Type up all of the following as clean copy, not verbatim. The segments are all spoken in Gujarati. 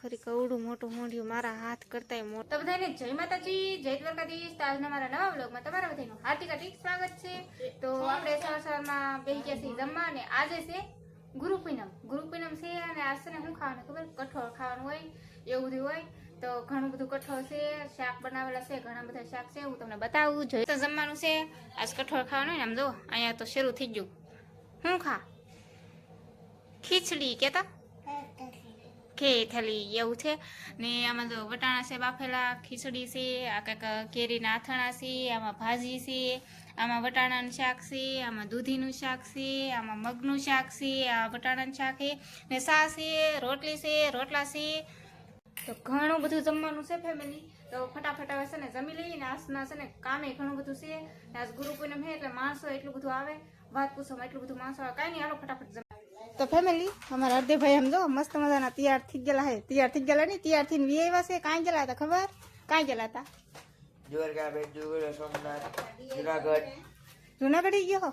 ખરી કવડું મોટું મોઢિયું મારા હાથ કરતાય મોટું. તો બધાને જય માતાજી, જય દ્વારકાધીશ. તો આજના મારા નવા વ્લોગમાં તમારા બધાનું હાર્દિક સ્વાગત છે. તો આપણે સવારમાં બેસી ગયા છીએ જમવા અને આજે છે ગુરુ પૂનમ છે અને આજ છે ને શું ખાવાનું ખબર, કઠોળ ખાવાનું હોય એવું બધું હોય. તો ઘણું બધું કઠોળ છે, શાક બનાવેલા છે, ઘણા બધા શાક છે, હું તમને બતાવું. જોઈએ તો જમવાનું છે આજ કઠોળ ખાવાનું હોય ને. આમ જો અહીંયા તો શરૂ થઈ ગયું. શું ખા? ખીચડી કેતા થેલી એવું છે ને. આમાં તો વટાણા છે બાફેલા, ખીચડી છે, આ કાંઈક કેરીના આથાણા છે, આમાં ભાજી છે, આમાં વટાણાનું શાક છે, આમાં દૂધીનું શાક છે, આમાં મગનું શાક છે, આ વટાણાનું શાક છે ને સા છે, રોટલી છે, રોટલા છે. તો ઘણું બધું જમવાનું છે ફેમિલી. તો ફટાફટ હવે છે ને જમી લઈએ ને. આજના છે ને કામે ઘણું બધું છે. આજ ગુરુ પૂનમ છે એટલે માણસો એટલું બધું આવે, વાત પૂછવામાં એટલું બધું માણસો આવે. કાંઈ નહીં, હાલો ફટાફટ જમી. તો ફેમિલી અમારા હરદેભાઈ એમ જો મસ્ત મજાના તૈયાર થઈ ગયેલા હે. તૈયાર થઈ ગયેલા નહીં, તૈયાર થઈને વી આવ્યા છે. કાંઈ ગયેલા હતા ખબર? કાંઈ ગયેલા હતા? જુનાગઢ ગયો.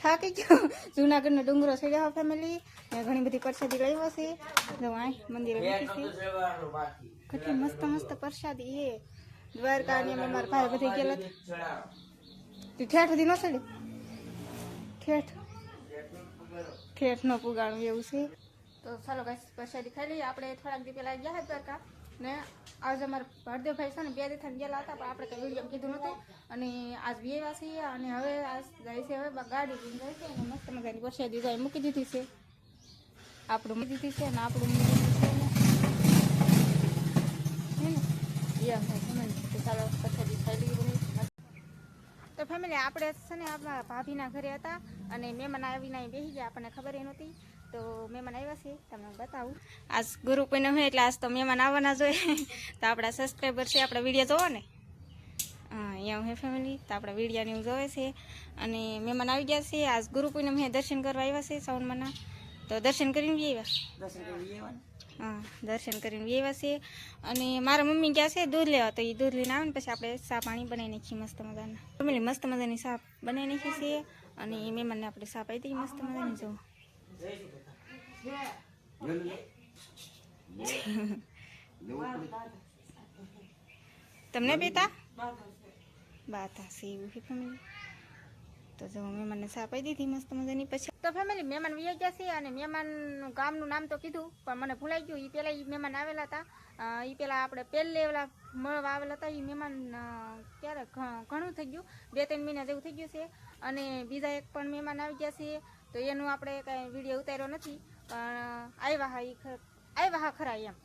થાકી ગયો. જુનાગઢ નો ડુંગરો ચડ્યો હો ફેમિલી. ઘણી બધી પ્રસાદી લાવ્યો છે. જો આ મંદિરે બેઠી છે. કેટલી મસ્ત મસ્ત પ્રસાદી હે. દ્વારકા ની અમારા ભાઈ બધે ગયેલા. તું ઠેઠ સુધી ન ચડી? ઠેઠ નો પુગાણું એવું છે. તો ચાલો ગાઈસ પ્રસાદી ખાઈ લઈએ. આપણે થોડાક દી પહેલા ગયા હતા દ્વારકા ને આજે અમારા હરદેવભાઈ છે ને 2 દિવસ ગયા હતા, પણ આપણે કઈ વિડીયો કીધું નતું. અને આજ વ્યવા છીએ અને હવે આજ જાય છે, હવે ગાડી લઈને જાય છે અને મસ્ત મજાની પ્રસાદી જાય મૂકી દીધી છે. આપણું મૂકી દીધી છે ને આપણું મૂકી દીધી છે ને તો ચાલો પ્રસાદી ખાઈ લઈએ. તો ફેમિલી આપણે છે ને આપણા ભાભીના ઘરે હતા અને મહેમાન આવીને અહીં બેસી ગયા. આપણને ખબર એ નહોતી. તો મહેમાન આવ્યા છે, તમને બતાવું. આજ ગુરુ પૂનમ હોય એટલે આજ તો મહેમાન આવવાના જ હોય. તો આપણા સબસ્ક્રાઈબર છે, આપણા વિડીયો જોવો ને. હા અહીંયા હે ફેમિલી. તો આપણા વિડીયોને એવું જોવે છે અને મહેમાન આવી ગયા છે. આજ ગુરુ પૂનમ હે, દર્શન કરવા આવ્યા છે શ્રાવણમાંના. તો દર્શન કરીને બી આવ્યા. હા દર્શન કરીને બી આવ્યા છે. અને મારા મમ્મી ગયા છે દૂધ લેવા. તો એ દૂધ લઈને આવે ને પછી આપણે ચા પાણી બનાવી નાખીએ મસ્ત મજાના. ફેમિલી મસ્ત મજાની ચા બનાવી નાખી છે અને મહેમાનને આપણે ચા પાઈ દઈએ મસ્ત મજાની. જો તમને પીતા બાતા છે એવું છે ફેમિલી. તો જો મહેમાનને ચા પાઈ દીધી મસ્ત મજાની. પછી તો ફેમિલી મહેમાન વી ગયા છે અને મહેમાનનું ગામનું નામ તો કીધું પણ મને ભૂલાઈ ગયું. એ પહેલાં એ મહેમાન આવેલા હતા. એ પહેલાં આપણે પહેલે ઓલા મળવા આવેલા હતા. એ મહેમાન ક્યારે ઘણું થઈ ગયું, 2-3 મહિના જેવું થઈ ગયું છે. અને બીજા એક પણ મહેમાન આવી ગયા છે. તો એનું આપણે કાંઈ વિડીયો ઉતાર્યો નથી, પણ આવ્યા હા ખરા એમ.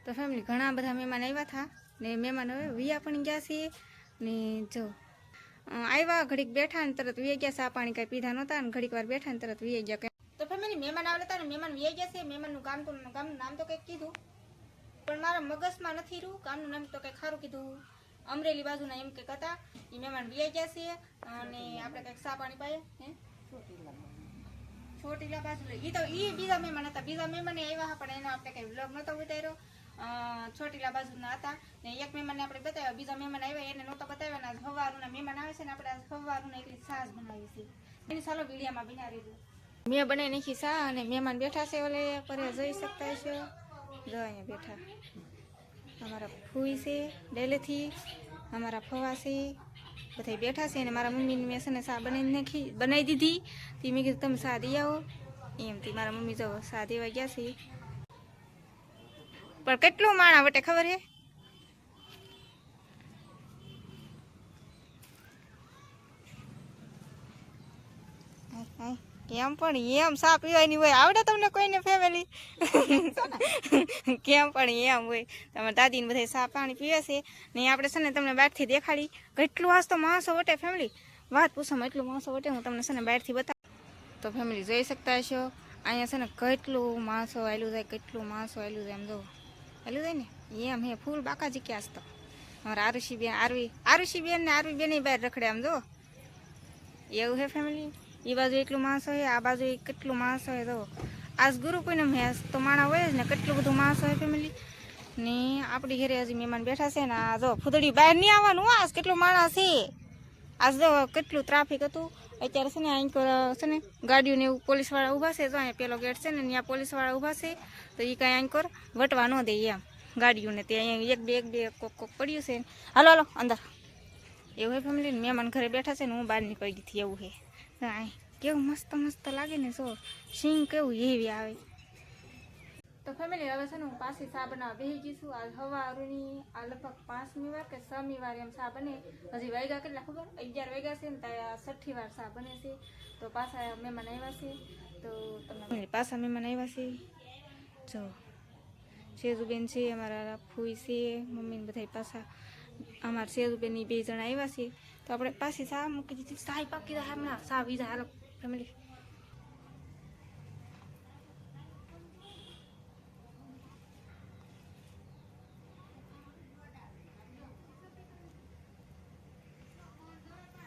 તો ફેમિલી ઘણા બધા મહેમાન આવ્યા હતા ને મહેમાન હવે વિયા પણ ગયા છે ને. જો આવ્યા ઘડીક બેઠા ને તરત વી ગયા. ચા પાણી કાંઈ પીધા નહોતા ને ઘડીક વાર બેઠા ને તરત વી ગયા. તો ફેમિલી મહેમાન આવેલા હતા ને મહેમાન વી ગયા છે. મહેમાનનું ગામનું નામ તો કંઈક કીધું પણ મારા મગજમાં નથી રહ્યું. ગામનું નામ તો કંઈક સારું કીધું, અમરેલી બાજુના એમ કંઈક હતા. એ મહેમાન વી ગયા છે અને આપણે કંઈક ચા પાણી પાઈએ હે ચોટીલા બાજુ. એ તો એ બીજા મહેમાન હતા. બીજા મહેમાન આવ્યા પણ એનો આપણે કંઈ વ્લોગ નહોતો ઉતાર્યો. ચોટીલા બાજુના હતા ને એક મહેમાનને આપણે બતાવ્યા. બીજા મહેમાન આવ્યા એને નહોતા બતાવ્યા. આજ સવારના મહેમાન આવે છે ને આપણે આજ સવારના એટલી છાશ બનાવી છે. એની ચાલો વિડીયામાં બિનારી દઉં. મેં બનાવી નાખી ચા અને મહેમાન બેઠા છે ઓલે પર જોઈ શકતા છો. જો અહીંયા બેઠા અમારા ફૂઈ છે ડેલેથી, અમારા ફવા છે, બધા બેઠા છે. અને મારા મમ્મીને મેં છે ને ચા બનાવી દીધી. તે મેં કીધું તમે ચા દઈ આવો એમથી. મારા મમ્મી જો ચા દેવા ગયા છે. પણ કેટલું માણા વટે ખબર હે? કેમ પણ એમ ચા પીવાની હોય આવડે તમને કોઈને ફેમિલી? કેમ પણ એમ હોય. તમારા દાદીને બધા ચા પાણી પીવે છે ને આપણે છે ને તમને બહારથી દેખાડી. કેટલું આજ તો માણસો વટે ફેમિલી, વાત પૂછવામાં એટલું માણસો વટે. હું તમને છે ને બહારથી બતાવું. તો ફેમિલી જોઈ શકતા હશો અહીંયા છે ને કેટલું માણસો આવેલું જાય, કેટલું માણસો આવેલું જાય. એમ જો આવેલું જાય ને એમ હે ફૂલ બાકાજી ક્યાં તો. અમારા આરુષી બેન ને આરવી બેન બહાર રખડે આમ જો એવું હે ફેમિલી. એ બાજુ એટલું માણસો હે, આ બાજુ કેટલું માણસો હે. જો આજ ગુરુ પૂનમ હે તો માણા હોય જ ને, કેટલું બધું માણસો હે ફેમિલી. ને આપણી ઘરે હજી મહેમાન બેઠા છે ને. આ જો ફૂદડી બહાર નહીં આવવાનું. આજ કેટલું માણસ છે આજ તો કેટલું ટ્રાફિક હતું અત્યારે છે ને અહીં છે ને ગાડીઓને એવું પોલીસવાળા ઊભા છે તો અહીંયા પેલો ગેટ છે ને ત્યાં પોલીસવાળા ઊભા છે તો એ કાંઈ અહીં વટવા ન દે એમ ગાડીઓને તે અહીંયા એક બે કોક પડ્યું છે હાલો હાલો અંદર એવું હે ફેમિલી મહેમાન ઘરે બેઠા છે ને હું બહાર નીકળી ગઈ હતી એવું હે અહીં કેવું મસ્ત મસ્ત લાગે ને જો સિંગ કેવું હેવી આવે તો ફેમિલી હવે છે ને હું પાછી ચા બનાવવા બેસી ગઈ છું આ સવારની આ લગભગ 5મી વાર કે 6મી વાર એમ ચા બને હજી વાગ્યા કેટલા ખબર 11 વાગ્યા છે ને ત્યાં 6ઠી વાર ચા બને છે તો પાછા મહેમાન આવ્યા છે તો તમે પાછા મહેમાન આવ્યા છે જો સેજુબેન છે અમારા ફૂઈ છે મમ્મી ને બધા પાછા અમારા સેજુબેનની 2 જણા આવ્યા છે તો આપણે પાછી ચા મૂકી દીધી ચા પાકી જાય હમણાં ચા બીજા હાલો ફેમિલી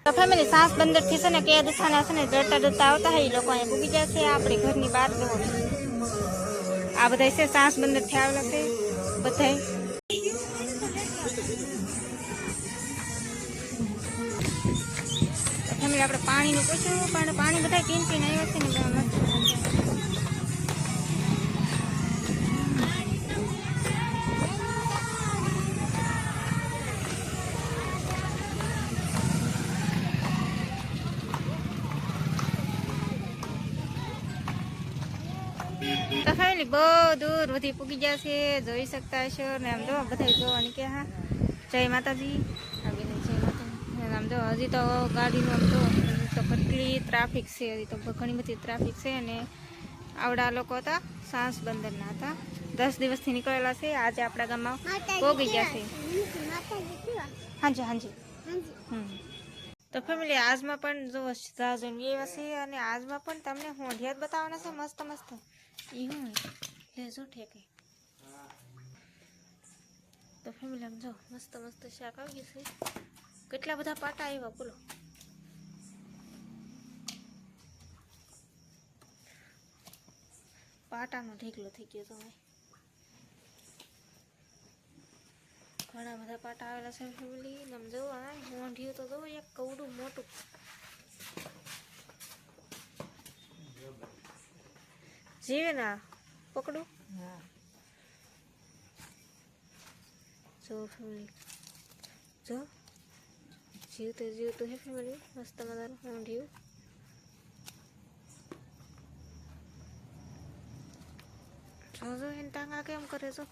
તો ફેમિલી સાસ બંદર થી છે ને કે દુખાના છે ને ડરતા આવતા હોય એ લોકો અહીંયા પૂગી જાય છે આપણે ઘરની બહાર જો આ બધા છે સાસ બંદર થી આવેલા છે બધા ફેમિલી આપણે પાણીનું પૂછ્યું પણ પાણી બધા પીને આવ્યા છે ને મસ્ત તો ફેમિલી બહુ દૂર બધી પૂગી ગયા છે જોઈ શકતા હશો ને આમ જો બધા જોવાની કે હા જય માતાજી જય માતા આમ જો હજી તો ગાડીનું આમ જો તો કેટલી ટ્રાફિક છે હજી તો ઘણી બધી ટ્રાફિક છે અને આવડા લોકો હતા સાસ બંદરના હતા 10 દિવસથી નીકળેલા છે આજે આપણા ગામમાં પોગી ગયા છે હાજી હાજી તો ફેમિલી આજમાં પણ જો એવા છે અને આજમાં પણ તમને હોંઢિયા બતાવવાના છે મસ્ત મસ્ત ઈ હું લેજો ઠેકે તો ફેમિલી આમ જો મસ્ત મસ્ત શાક આવી ગયું છે કેટલા બધા પાટા આવ્યા બોલો પાટાનો ઢેકલો થઈ ગયો તો ઘણા બધા પાટા આવેલા છે ફેમિલી આમ જો મોઢિયું તો જો એક કવડું મોટું જીવે ના પકડું જો ફેમિલી જો જીવતું હે ફેમિલી મસ્ત મજાનું મોઢિયું જો એને ટાંગા કેમ કરે છો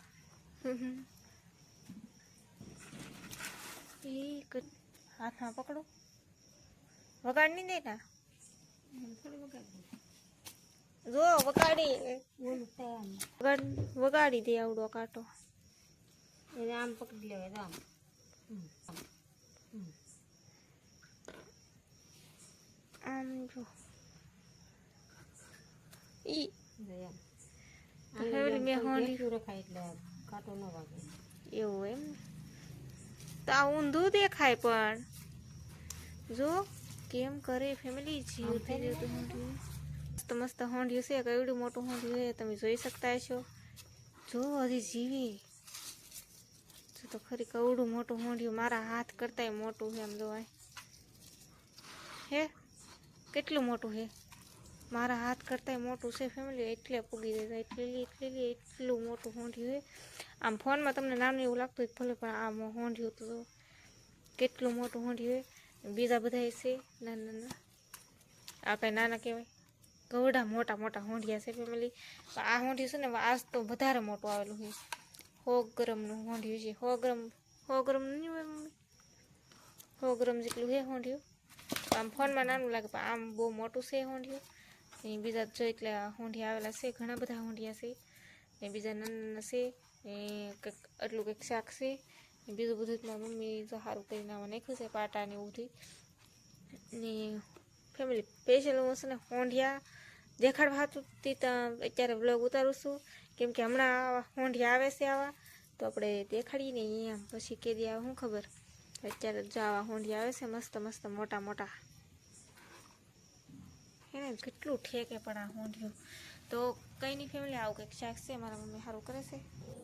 હાથમાં પકડો વગાડ નહીં દે ના જો વગાડી દે આવડો કાંટો એને આમ પકડી લેવાય આમ જો ઈ એવું એમ તો આ ઊંધું દેખાય પણ જો કેમ કરે ફેમિલી જીવતી મસ્ત મસ્ત હોંડિયું છે કેવડું મોટું હોંડિયું છે તમે જોઈ શકતા હશો જો હજી જીવી તો ખરી કવડું મોટું હોંડિયું મારા હાથ કરતાંય મોટું છે આમ જોવાય હે કેટલું મોટું છે મારા હાથ કરતાંય મોટું છે ફેમિલી એટલે પૂગી દેતા એટલું મોટું હોંડિયું છે આમ ફોનમાં તમને નાનું એવું લાગતું હોય ભલે પણ આમ હોંડિયું તો કેટલું મોટું હોંડિયું છે બીજા બધા છે નાના આ કાંઈ નાના કહેવાય કવડા મોટા મોટા હોંડિયા છે ફેમિલી આ હોંડિયું છે ને આજ તો વધારે મોટું આવેલું છે 100 ગ્રામનું હોંડિયું છે 100 ગ્રામ નહીં હોય મમ્મી 100 ગ્રામ જેટલું છે હોંડિયું આમ ફોનમાં નાનું લાગે પણ આમ બહુ મોટું છે હોંડિયું એ બીજા જો એટલે હોંડિયા આવેલા છે ઘણા બધા હોંડિયા છે એ બીજા નાના છે એ કંઈક આટલું કંઈક શાક છે એ બીજું બધું મારી મમ્મી તો સારું કરીને આમાં નાખ્યું છે પાટા ને એવું ને ફેમિલી સ્પેશિયલ હું છે ને હોંડિયા દેખાડવા હતી તો અત્યારે વ્લોગ ઉતારું છું કેમ કે હમણાં હોંડિયા આવે છે આવા તો આપણે દેખાડીએ ને અહીંયા પછી કે દે શું ખબર અત્યારે જો આવા હોંડિયા આવે છે મસ્ત મસ્ત મોટા મોટા એને કેટલું ઠેકે પણ આ હોંડિયું તો કંઈ નહીં ફેમિલી આવું કંઈક શાક છે મારા મમ્મી સારું કરે છે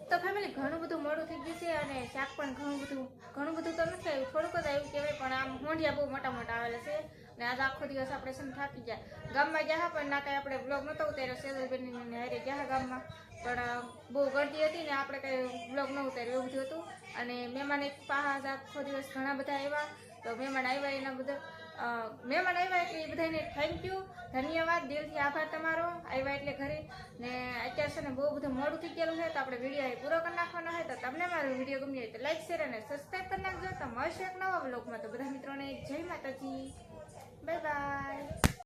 તો ફેમિલી ઘણું બધું મોડું થઈ ગયું છે અને શાક પણ ઘણું બધું તો નથી આવ્યું થોડુંક જ આવ્યું કહેવાય પણ આમ હોંડિયા બહુ મોટા મોટા આવેલા છે ને આજ આખો દિવસ આપણે છે ને થાકી ગયા ગામમાં ગયા પણ ના કાંઈ આપણે બ્લોગ નહોતો ઉતાર્યો સેજલબેન હારે ગયા ગામમાં પણ બહુ ગરદી હતી ને આપણે કંઈ બ્લોગ ન ઉતાર્યો એવું બધું હતું અને મહેમાન એક પાસ આખો દિવસ ઘણા બધા આવ્યા તો મહેમાન આવ્યા એના બધા મહેમાન આવ્યા એટલે એ બધાને થેન્ક યુ ધન્યવાદ દિલથી આભાર તમારો આવ્યા એટલે ઘરે ને અત્યારે છે ને બહુ બધું મોડું થઈ ગયેલું છે તો આપણે વિડીયો પૂરો કરી નાખવાનો હોય તો તમને મારો વિડીયો ગમ્યો હોય તો લાઈક શેર અને સબસ્ક્રાઈબ કરી નાખજો તો મળશે એક નવા બ્લોગમાં તો બધા મિત્રોને જય માતાજી બાય બાય.